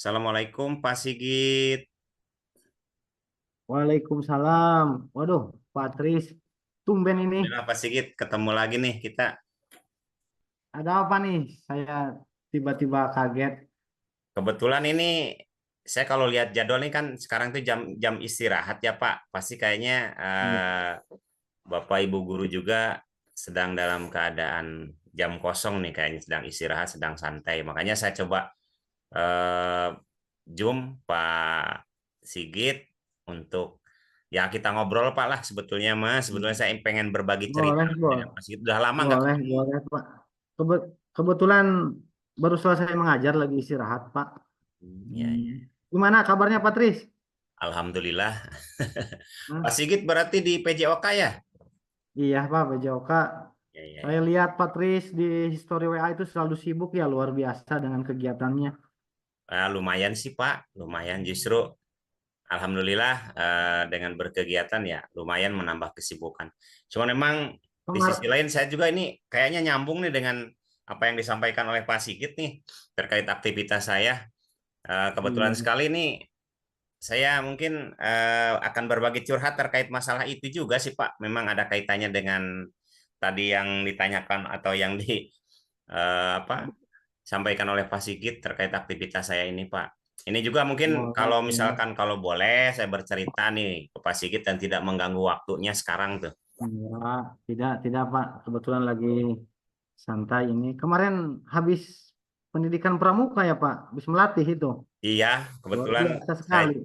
Assalamualaikum Pak Sigit. Waalaikumsalam. Waduh, Pak Tris, tumben ini. Alhamdulillah Pak Sigit ketemu lagi nih kita. Ada apa nih? Saya tiba-tiba kaget. Kebetulan ini saya kalau lihat jadwal nih kan sekarang tuh jam jam istirahat ya Pak. Pasti kayaknya Bapak Ibu guru juga sedang dalam keadaan jam kosong nih kayaknya sedang istirahat, sedang santai. Makanya saya coba eh, Zoom Pak Sigit untuk ya kita ngobrol Pak lah sebetulnya Mas. Sebetulnya saya pengen berbagi cerita Boleh, boleh, dengan Pak Sigit. Udah lama nggak boleh, ketemu. boleh, Pak. Kebetulan baru selesai mengajar lagi istirahat, Pak. Ya, Hmm. ya. Gimana kabarnya, Pak Tris? Alhamdulillah. Pak Hah? Sigit berarti di PJOK ya? Iya, Pak, PJOK. Ya, ya, Saya ya. lihat Pak Tris di story WA itu selalu sibuk ya, luar biasa dengan kegiatannya. Lumayan sih Pak, lumayan justru Alhamdulillah dengan berkegiatan ya lumayan menambah kesibukan. Cuma memang di sisi Kemar lain saya juga ini kayaknya nyambung nih dengan apa yang disampaikan oleh Pak Sigit nih terkait aktivitas saya. Kebetulan Iya. sekali nih saya mungkin akan berbagi curhat terkait masalah itu juga sih Pak. Memang ada kaitannya dengan tadi yang ditanyakan atau yang di apa sampaikan oleh Pak Sigit terkait aktivitas saya ini Pak. Ini juga mungkin Boleh, kalau boleh. misalkan kalau boleh saya bercerita nih ke Pak Sigit dan tidak mengganggu waktunya sekarang tuh. Enggak, tidak Pak. Kebetulan lagi santai ini. Kemarin habis pendidikan pramuka ya Pak, habis melatih itu. Iya, Luar kebetulan biasa saya sekali.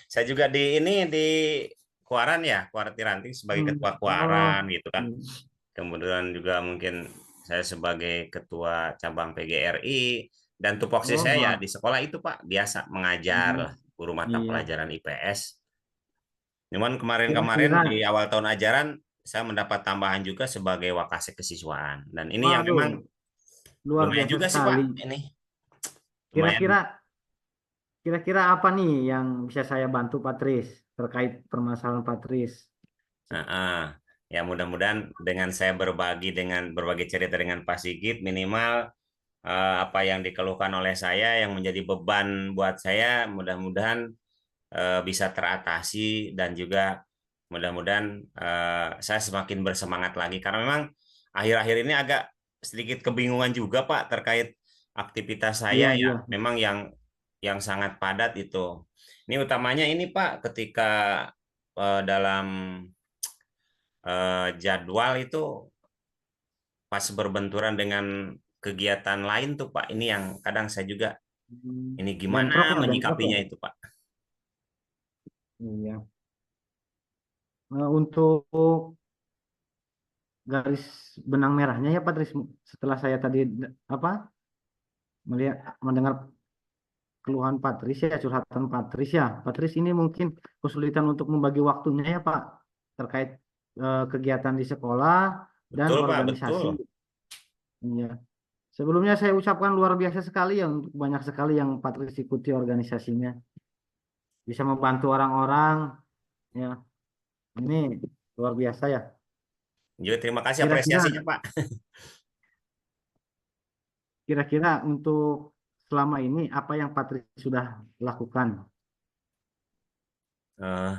saya juga di ini di Kuaran ya, Kuarti Ranting sebagai Hmm. ketua Kuaran Oh, gitu kan. hmm. Kemudian juga mungkin saya sebagai ketua cabang PGRI dan tupoksi Oh, saya ya wah. di sekolah itu Pak biasa mengajar Hmm. lah guru mata Iya. pelajaran IPS. Cuman kemarin-kemarin Kira-kira, di awal tahun ajaran saya mendapat tambahan juga sebagai wakase kesiswaan dan ini yang waduh, memang luar lumayan biasa juga sih Pak sekali. ini lumayan. Kira-kira, kira-kira apa nih yang bisa saya bantu Pak Tris terkait permasalahan Pak Tris? Heeh. Ya mudah-mudahan dengan saya berbagi cerita dengan Pak Sigit minimal apa yang dikeluhkan oleh saya yang menjadi beban buat saya mudah-mudahan bisa teratasi dan juga mudah-mudahan saya semakin bersemangat lagi karena memang akhir-akhir ini agak sedikit kebingungan juga Pak terkait aktivitas Iya, saya ya iya. memang yang sangat padat itu. Ini utamanya ini Pak ketika dalam jadwal itu pas berbenturan dengan kegiatan lain tuh Pak. Ini yang kadang saya juga Hmm. ini Bentrok gimana ya, bentrok ya. menyikapinya itu Pak. Iya. Untuk garis benang merahnya ya Patris, setelah saya tadi apa melihat mendengar keluhan Patris ya, curhatan Patris ya, Patris ini mungkin kesulitan untuk membagi waktunya ya Pak terkait kegiatan di sekolah dan Betul Pak, betul. organisasi. Iya. Sebelumnya saya ucapkan luar biasa sekali ya untuk banyak sekali yang Patris ikuti organisasinya, bisa membantu orang-orang ya, ini luar biasa ya. Juga terima kasih Kira-kira apresiasinya Pak. kira-kira untuk selama ini apa yang Patris sudah lakukan? Eh,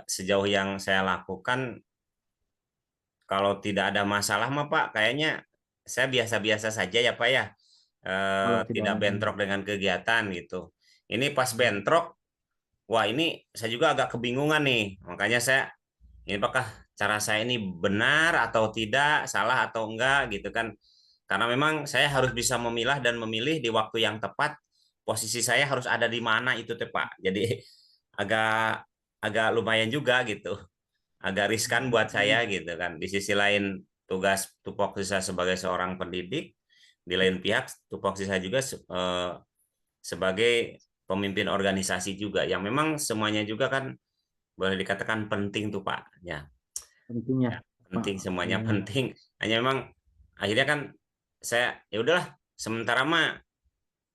Sejauh yang saya lakukan kalau tidak ada masalah mah Pak, kayaknya saya biasa-biasa saja ya Pak ya. Kalau tidak Tidak ada. bentrok dengan kegiatan gitu. Ini pas bentrok, wah ini saya juga agak kebingungan nih. Makanya saya ini apakah cara saya ini benar atau tidak, salah atau enggak gitu kan. Karena memang saya harus bisa memilah dan memilih di waktu yang tepat, posisi saya harus ada di mana itu teh Pak. Jadi agak agak lumayan juga gitu. Agak riskan buat saya gitu kan. Di sisi lain tugas tupoksi saya sebagai seorang pendidik, di lain pihak tupoksi saya juga sebagai pemimpin organisasi juga yang memang semuanya juga kan boleh dikatakan penting tuh Pak. Ya, Tentunya, ya, Pak. penting semuanya Iya. penting. Hanya memang akhirnya kan saya ya udahlah sementara mah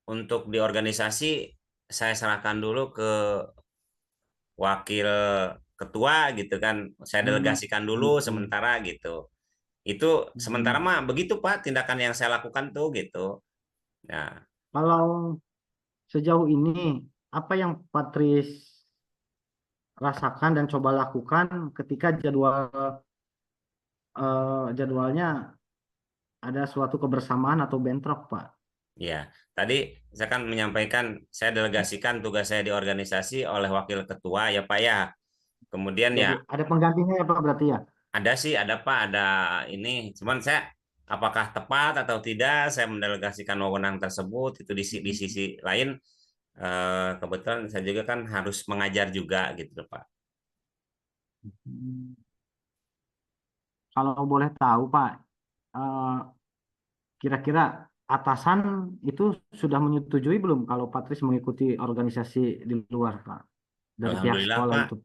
untuk di organisasi saya serahkan dulu ke wakil ketua gitu kan. Saya Hmm, delegasikan dulu gitu. sementara gitu. Itu sementara Hmm. mah begitu Pak tindakan yang saya lakukan tuh gitu. Nah, Kalau sejauh ini apa yang Patris rasakan dan coba lakukan ketika jadwalnya ada suatu kebersamaan atau bentrok, Pak? Ya, tadi saya kan menyampaikan saya delegasikan tugas saya di organisasi oleh wakil ketua ya Pak ya. Kemudian ya Jadi ada penggantinya ya Pak berarti ya? ada sih, ada Pak, ada ini. Cuman saya apakah tepat atau tidak saya mendelegasikan wewenang tersebut itu di sisi lain kebetulan saya juga kan harus mengajar juga gitu Pak. Hmm. Kalau boleh tahu Pak, eh, kira-kira atasan itu sudah menyetujui belum kalau Patris mengikuti organisasi di luar Pak dari pihak Alhamdulillah sekolah Pak. itu?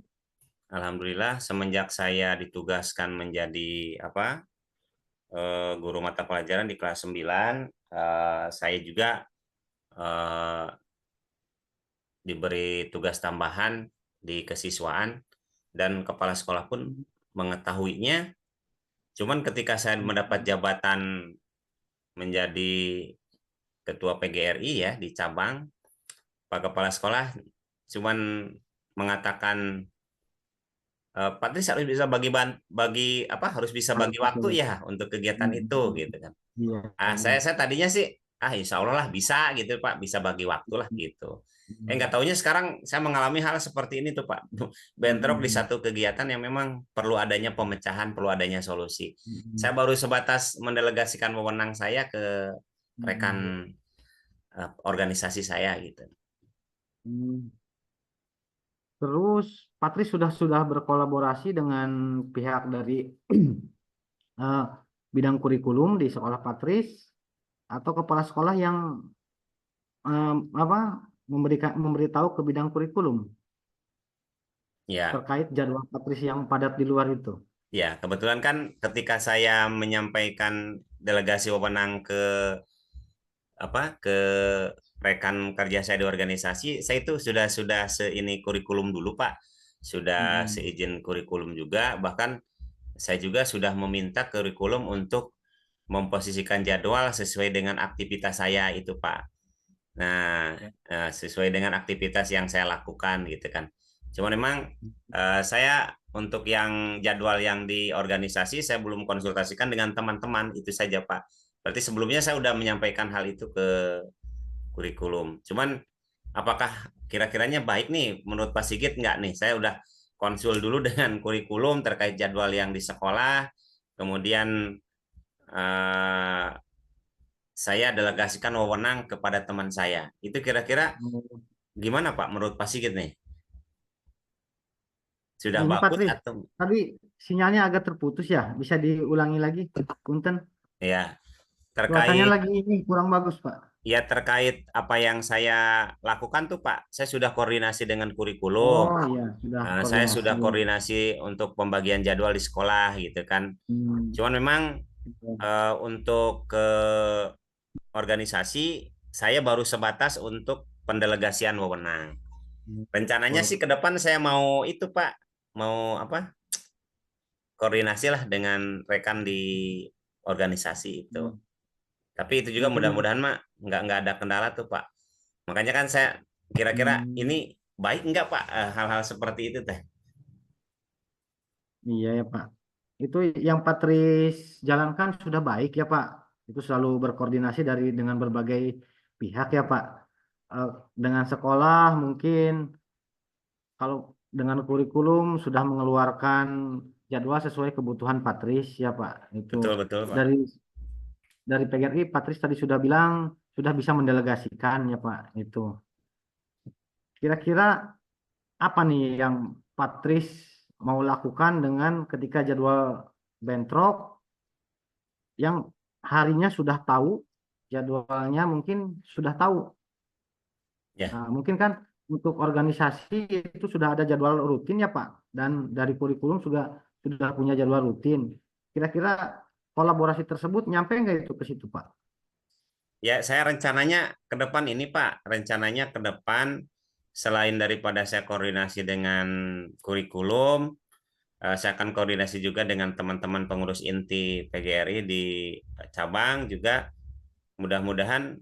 Alhamdulillah semenjak saya ditugaskan menjadi apa guru mata pelajaran di kelas 9, saya juga eh, diberi tugas tambahan di kesiswaan dan kepala sekolah pun mengetahuinya. Cuman ketika saya mendapat jabatan menjadi ketua PGRI ya di cabang, Pak Kepala Sekolah cuman mengatakan Pak Tris harus bisa bagi apa harus bisa Harus bagi waktu betul. ya untuk kegiatan itu Hmm. gitu kan. Iya, iya. Saya tadinya sih insya Allah lah bisa gitu Pak, bisa bagi waktu lah gitu. Nggak Hmm. taunya sekarang saya mengalami hal seperti ini tuh Pak. Bentrok di Hmm. satu kegiatan yang memang perlu adanya pemecahan, perlu adanya solusi. Hmm. Saya baru sebatas mendelegasikan wewenang saya ke rekan Hmm. organisasi saya gitu. Hmm. Terus Patris sudah berkolaborasi dengan pihak dari eh, bidang kurikulum di sekolah Patris atau kepala sekolah yang apa memberitahu ke bidang kurikulum Ya, terkait jadwal Patris yang padat di luar itu. ya kebetulan kan ketika saya menyampaikan delegasi wewenang ke ke rekan kerja saya di organisasi, saya itu sudah seini kurikulum dulu Pak, sudah Hmm. seizin kurikulum juga, bahkan saya juga sudah meminta kurikulum untuk memposisikan jadwal sesuai dengan aktivitas saya itu Pak. Nah, sesuai dengan aktivitas yang saya lakukan gitu kan. Cuma memang saya untuk yang jadwal yang di organisasi saya belum konsultasikan dengan teman-teman itu saja Pak. Berarti sebelumnya saya sudah menyampaikan hal itu ke kurikulum. Cuman apakah kira-kiranya baik nih menurut Pak Sigit nggak nih? Saya udah konsul dulu dengan kurikulum terkait jadwal yang di sekolah, kemudian eh, saya delegasikan wewenang kepada teman saya. Itu kira-kira gimana Pak menurut Pak Sigit nih? Sudah Ini bagus Patris, atau tadi sinyalnya agak terputus ya. Bisa diulangi lagi, Punten. ya Cuacanya terkait lagi ini kurang bagus, Pak. terkait apa yang saya lakukan tuh Pak, saya sudah koordinasi dengan kurikulum. Oh iya, sudah Saya koordinasi. sudah koordinasi untuk pembagian jadwal di sekolah gitu kan. Hmm. Cuman memang untuk ke organisasi saya baru sebatas untuk pendelegasian wewenang. Rencananya sih ke depan saya mau itu Pak, mau apa? Koordinasi lah dengan rekan di organisasi itu. Tapi itu juga Mungkin mudah-mudahan Mak nggak ada kendala tuh Pak. Makanya kan saya kira-kira hmm, ini baik nggak Pak hal-hal seperti itu teh? iya ya Pak. Itu yang Patris jalankan sudah baik ya Pak. Itu selalu berkoordinasi dengan berbagai pihak ya Pak. Eh, dengan sekolah mungkin kalau dengan kurikulum sudah mengeluarkan jadwal sesuai kebutuhan Patris ya Pak. Itu Betul betul Pak. dari PGRI Patris tadi sudah bilang sudah bisa mendelegasikan ya Pak. Itu kira-kira apa nih yang Patris mau lakukan dengan ketika jadwal bentrok yang harinya sudah tahu, jadwalnya mungkin sudah tahu. Ya. Nah, mungkin kan untuk organisasi itu sudah ada jadwal rutin ya Pak, dan dari kurikulum sudah punya jadwal rutin. Kira-kira kolaborasi tersebut nyampe nggak itu ke situ Pak? Ya, saya rencananya ke depan ini Pak, rencananya ke depan selain daripada saya koordinasi dengan kurikulum, saya akan koordinasi juga dengan teman-teman pengurus inti PGRI di cabang juga. Mudah-mudahan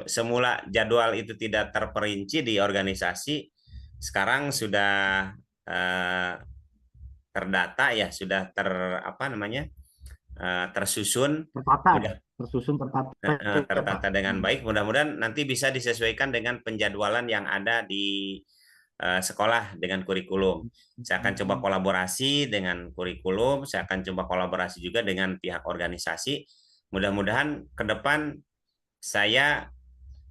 semula jadwal itu tidak terperinci di organisasi, sekarang sudah eh, terdata ya, sudah apa namanya, tersusun, Tertata ya, mudah tersusun tertata ya Pak. tertata dengan baik. Mudah-mudahan nanti bisa disesuaikan dengan penjadwalan yang ada di sekolah dengan kurikulum. Saya akan coba kolaborasi dengan kurikulum, saya akan coba kolaborasi juga dengan pihak organisasi. Mudah-mudahan ke depan saya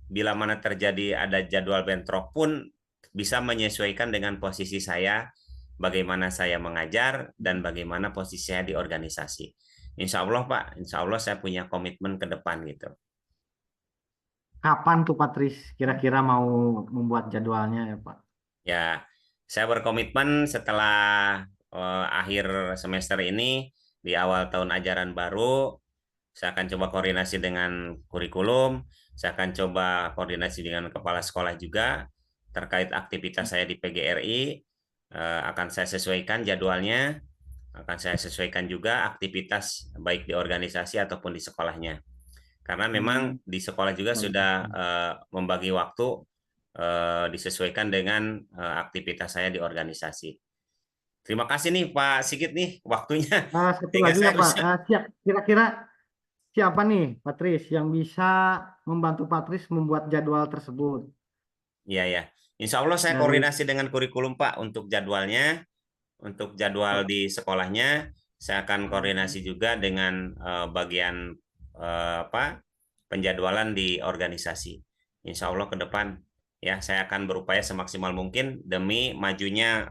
bila mana terjadi ada jadwal bentrok pun bisa menyesuaikan dengan posisi saya, bagaimana saya mengajar dan bagaimana posisi saya di organisasi. Insya Allah Pak, insya Allah saya punya komitmen ke depan gitu. Kapan tuh Patris kira-kira mau membuat jadwalnya ya Pak? Ya, saya berkomitmen setelah akhir semester ini, di awal tahun ajaran baru, saya akan coba koordinasi dengan kurikulum, saya akan coba koordinasi dengan kepala sekolah juga terkait aktivitas saya di PGRI, akan saya sesuaikan jadwalnya, akan saya sesuaikan juga aktivitas baik di organisasi ataupun di sekolahnya. Karena Hmm, memang di sekolah juga bagus. sudah membagi waktu disesuaikan dengan aktivitas saya di organisasi. Terima kasih nih Pak Sigit nih waktunya, Satu sehingga lagi ya saya Pak, bisa. kira-kira siapa nih Patris yang bisa membantu Patris membuat jadwal tersebut Iya ya, Insya Allah saya dari koordinasi dengan kurikulum Pak untuk jadwalnya, untuk jadwal di sekolahnya. Saya akan koordinasi juga dengan bagian apa penjadwalan di organisasi. Insya Allah ke depan ya saya akan berupaya semaksimal mungkin demi majunya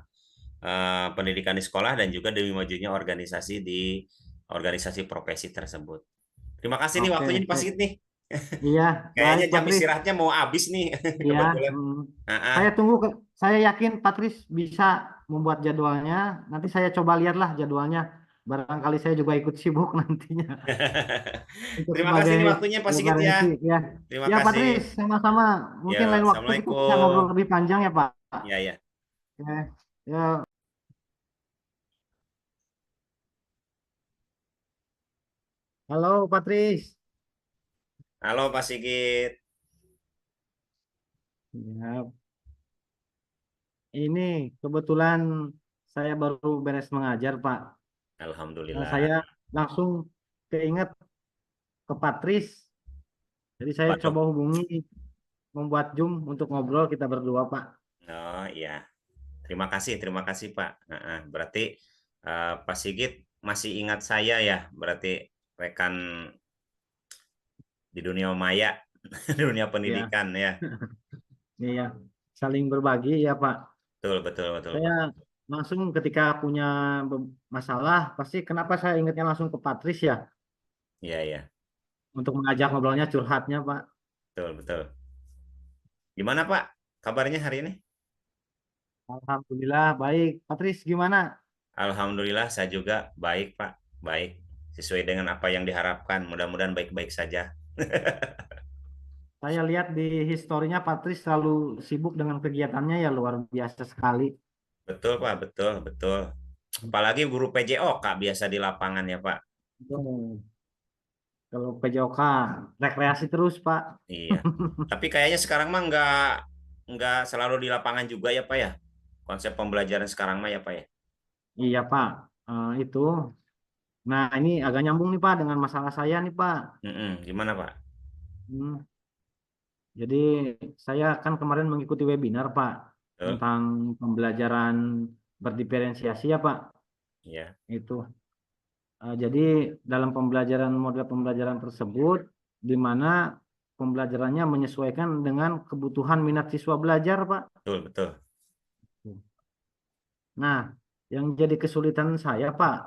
pendidikan di sekolah dan juga demi majunya organisasi di organisasi profesi tersebut. Terima kasih nih Oke, waktunya nih Pak baik. Sigit nih. Iya, Kayaknya baik jam Patris. istirahatnya mau habis nih Iya, kebetulan. hmm. Ah, ah. Saya tunggu. Saya yakin Patris bisa membuat jadwalnya. Nanti saya coba lihatlah jadwalnya. Barangkali saya juga ikut sibuk nantinya untuk Terima kasih sebagai nih waktunya Pak Sigit ya. referensi. Ya, Terima ya kasih. Patris, sama-sama. Mungkin Ya, lain waktu kita bisa ngobrol Assalamualaikum. lebih panjang ya Pak. Ya, ya. Oke. Ya, halo Patris. Halo Pak Sigit. Ya, ini kebetulan saya baru beres mengajar Pak. Alhamdulillah. Saya langsung keinget ke Patris. Jadi saya Waduh. coba hubungi membuat Zoom untuk ngobrol kita berdua, Pak. Oh iya. Terima kasih Pak. Berarti Pak Sigit masih ingat saya ya, berarti rekan di dunia maya, dunia Ya, pendidikan ya. iya. Saling berbagi ya, Pak. Betul, betul, betul Saya Pak. langsung ketika punya masalah, pasti kenapa saya ingatnya langsung ke Patris ya, Iya, iya. untuk mengajak ngobrolnya, curhatnya, Pak. Betul, betul. Gimana Pak kabarnya hari ini? Alhamdulillah, baik. Patris, gimana? Alhamdulillah saya juga baik Pak. Baik. Sesuai dengan apa yang diharapkan. Mudah-mudahan baik-baik saja. Saya lihat di historinya Patris selalu sibuk dengan kegiatannya ya luar biasa sekali. Betul Pak, betul, betul. Apalagi guru PJO Kak biasa di lapangan ya Pak. Oh, kalau PJOK, rekreasi terus, Pak. Iya. Tapi kayaknya sekarang mah nggak selalu di lapangan juga ya Pak ya. Konsep pembelajaran sekarang mah ya Pak ya. Iya, Pak. Itu. Nah, ini agak nyambung nih Pak dengan masalah saya nih Pak. Gimana Pak? Hmm, Jadi saya kan kemarin mengikuti webinar Pak Betul? tentang pembelajaran berdiferensiasi ya Pak. Iya. Itu. Jadi dalam pembelajaran model pembelajaran tersebut di mana pembelajarannya menyesuaikan dengan kebutuhan minat siswa belajar Pak. Betul, betul. Nah, yang jadi kesulitan saya Pak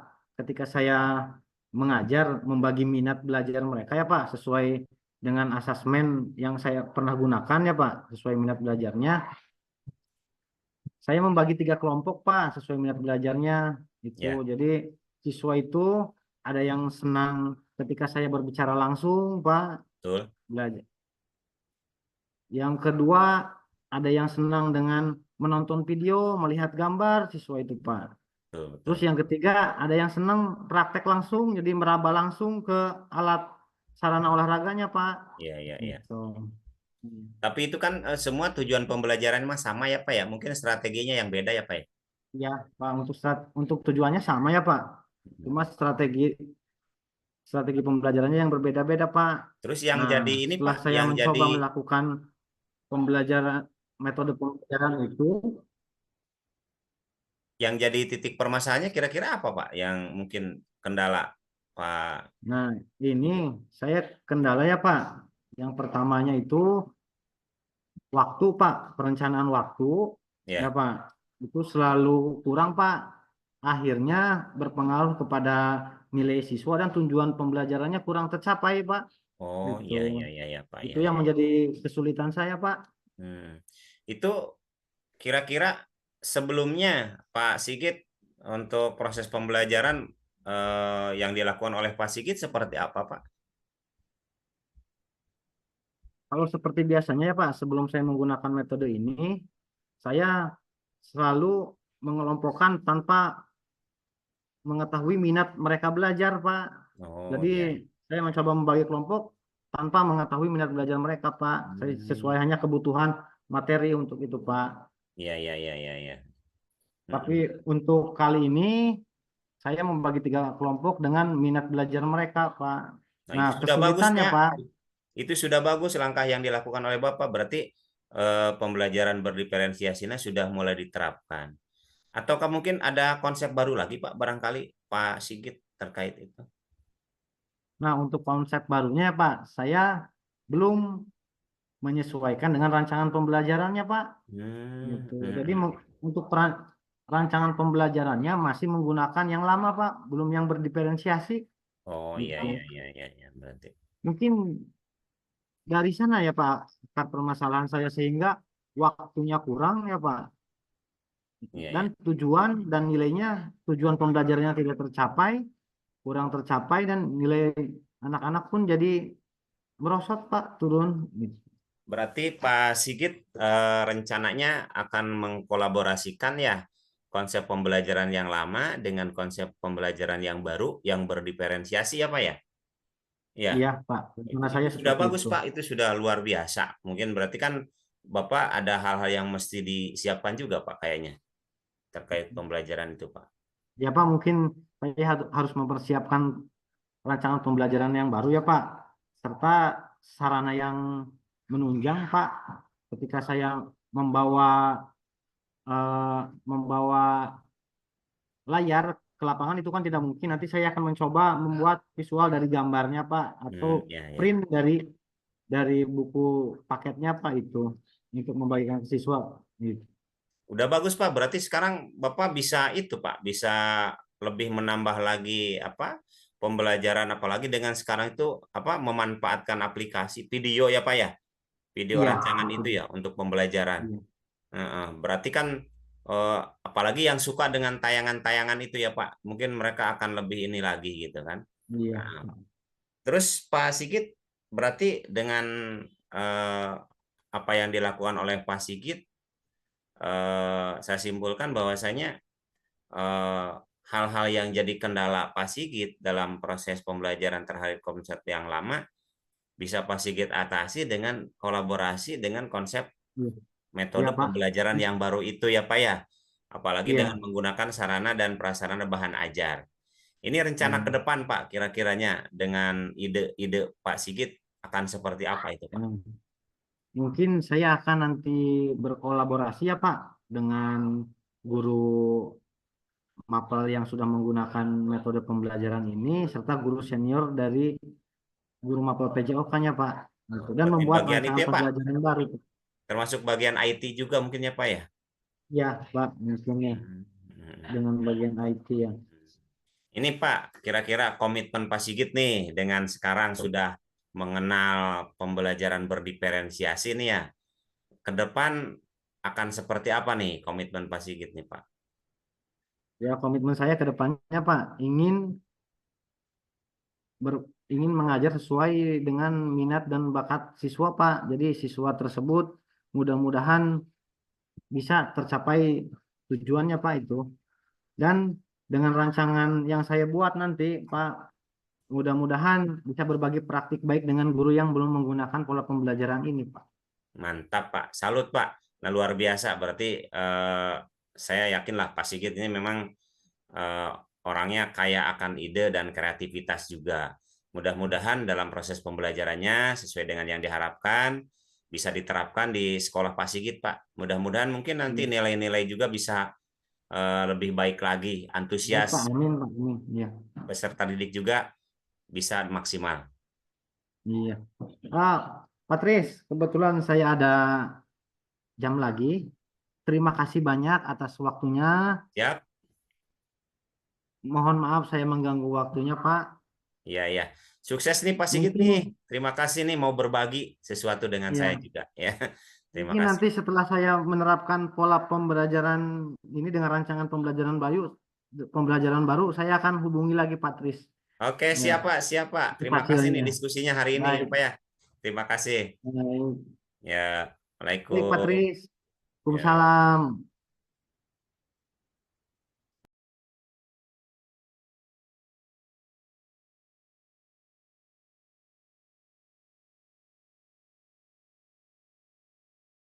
ketika saya mengajar membagi minat belajar mereka ya Pak sesuai dengan asesmen yang saya pernah gunakan ya Pak sesuai minat belajarnya. Saya membagi 3 kelompok Pak sesuai minat belajarnya itu. Ya, Jadi siswa itu ada yang senang ketika saya berbicara langsung Pak betul. belajar. Yang kedua ada yang senang dengan menonton video, melihat gambar siswa itu Pak. Betul, Terus betul. yang ketiga ada yang senang praktek langsung jadi meraba langsung ke alat. sarana olahraganya, Pak. Iya, iya, iya. Gitu. Hmm. Tapi itu kan semua tujuan pembelajaran mah sama ya Pak ya. Mungkin strateginya yang beda ya Pak ya. Ya, Pak, untuk tujuannya sama ya, Pak. Cuma strategi strategi pembelajarannya yang berbeda-beda, Pak. Terus yang Nah, jadi ini setelah Pak, saya yang jadi mencoba melakukan pembelajaran metode pembelajaran itu, titik permasalahannya kira-kira apa Pak? Yang mungkin kendala Pak nah ini Sigit? saya kendala ya, Pak. Yang pertamanya itu waktu, Pak, perencanaan waktu, ya, Ya. Pak. Itu selalu kurang, Pak. Akhirnya berpengaruh kepada nilai siswa dan tujuan pembelajarannya kurang tercapai, Pak. Oh, Gitu. iya, iya, iya, iya Pak Itu ya. yang menjadi kesulitan saya, Pak. Hmm. Itu kira-kira sebelumnya Pak Sigit untuk proses pembelajaran yang dilakukan oleh Pak Sigit seperti apa Pak? Kalau seperti biasanya ya, Pak, sebelum saya menggunakan metode ini, saya selalu mengelompokkan tanpa mengetahui minat mereka belajar, Pak. Oh, Jadi iya. saya mencoba membagi kelompok tanpa mengetahui minat belajar mereka, Pak. Saya sesuai Hmm. hanya kebutuhan materi untuk itu, Pak. Iya, iya, iya, iya, iya. Tapi Mm-mm. untuk kali ini saya membagi tiga kelompok dengan minat belajar mereka, Pak. Nah, Nah, itu sudah bagus, kesulitannya, Pak. Pak, Itu sudah bagus langkah yang dilakukan oleh Bapak. Berarti pembelajaran berdiferensiasinya sudah mulai diterapkan. Ataukah mungkin ada konsep baru lagi, Pak, barangkali Pak Sigit terkait itu? nah untuk konsep barunya, Pak, saya belum menyesuaikan dengan rancangan pembelajarannya, Pak. Hmm, Gitu. hmm, Jadi hmm. untuk rancangan pembelajarannya masih menggunakan yang lama, Pak, belum yang berdiferensiasi. Oh, iya, Gitu. iya, iya, iya, iya. Berarti. Mungkin dari sana ya, Pak, akar permasalahan saya sehingga waktunya kurang ya, Pak. Iya, Dan iya. tujuan dan nilainya, tujuan pembelajarannya tidak tercapai, kurang tercapai dan nilai anak-anak pun jadi merosot, Pak, turun. Gitu. Berarti Pak Sigit rencananya akan mengkolaborasikan ya konsep pembelajaran yang lama dengan konsep pembelajaran yang baru yang berdiferensiasi ya, Pak ya? Iya, Ya. Pak. Itu Rencana itu saya sudah seperti bagus, itu. Pak. Itu sudah luar biasa. Mungkin berarti kan Bapak ada hal-hal yang mesti disiapkan juga, Pak, kayaknya terkait pembelajaran itu, Pak. Ya, Pak, mungkin saya harus mempersiapkan rancangan pembelajaran yang baru ya, Pak, serta sarana yang menunjang, Pak. Ketika saya membawa membawa layar ke lapangan itu kan tidak mungkin. Nanti saya akan mencoba membuat visual dari gambarnya, Pak, atau Hmm, ya, ya. print dari buku paketnya, Pak, itu untuk membagikan ke siswa. Gitu. Udah bagus, Pak. Berarti sekarang Bapak bisa itu, Pak, bisa lebih menambah lagi apa? Pembelajaran apalagi dengan sekarang itu apa memanfaatkan aplikasi video ya, Pak ya. Video Iya, rancangan itu betul. ya untuk pembelajaran. Iya, Heeh, berarti kan apalagi yang suka dengan tayangan-tayangan itu ya Pak, mungkin mereka akan lebih ini lagi gitu kan. iya. Nah, terus Pak Sigit berarti dengan eh, apa yang dilakukan oleh Pak Sigit, saya simpulkan bahwasanya eh, hal-hal yang jadi kendala Pak Sigit dalam proses pembelajaran terhadap konsep yang lama bisa Pak Sigit atasi dengan kolaborasi dengan konsep Iya, iya, metode Pak. pembelajaran yang baru itu ya Pak ya. Apalagi dengan Iya. menggunakan sarana dan prasarana bahan ajar. Ini rencana ke Iya. depan Pak, kira-kiranya dengan ide-ide Pak Sigit akan seperti apa itu Pak? Hmm. Mungkin saya akan nanti berkolaborasi ya, Pak, dengan guru mapel yang sudah menggunakan metode pembelajaran ini serta guru senior dari guru mapel PJOK-nya, Pak. Gitu. Dan membuat Bagian-bagian itu rancangan ya Pak, pembelajaran baru. termasuk bagian IT juga mungkin ya Pak ya? Ya, Pak, mungkin ya Hmm. dengan bagian IT ya. Ini Pak, kira-kira komitmen Pak Sigit nih dengan sekarang sudah mengenal pembelajaran berdiferensiasi nih ya. Ke depan akan seperti apa nih komitmen Pak Sigit nih Pak? Ya, komitmen saya ke depannya, Pak, ingin mengajar sesuai dengan minat dan bakat siswa, Pak. Jadi siswa tersebut mudah-mudahan bisa tercapai tujuannya, Pak, itu. Dan dengan rancangan yang saya buat nanti, Pak, mudah-mudahan bisa berbagi praktik baik dengan guru yang belum menggunakan pola pembelajaran ini, Pak. Mantap, Pak. Salut, Pak. Nah, luar biasa. Berarti saya yakinlah Pak Sigit ini memang eh, orangnya kaya akan ide dan kreativitas juga. Mudah-mudahan dalam proses pembelajarannya sesuai dengan yang diharapkan bisa diterapkan di sekolah Pak Sigit, Pak. Mudah-mudahan mungkin nanti Iya. nilai-nilai juga bisa lebih baik lagi, Baik, Pak. antusias Amin, Pak. Amin. Iya. peserta didik juga bisa maksimal. Iya. Ah, Patris, kebetulan saya ada jam lagi. Terima kasih banyak atas waktunya. Siap? Mohon maaf saya mengganggu waktunya, Pak. Iya, iya. Sukses nih Pak Sigit nih. Mungkin Terima kasih nih mau berbagi sesuatu dengan saya ya, juga ya. Terima mungkin kasih. nanti setelah saya menerapkan pola pembelajaran ini dengan rancangan pembelajaran baru, saya akan hubungi lagi Patris. Oke, Ya, siap Pak, siap Pak. untuk Terima kasih nih hasilnya. diskusinya hari ini Baik, Pak ya. Terima kasih. baik, Ya, baik Assalamualaikum. Patris. Ya. Waalaikumsalam.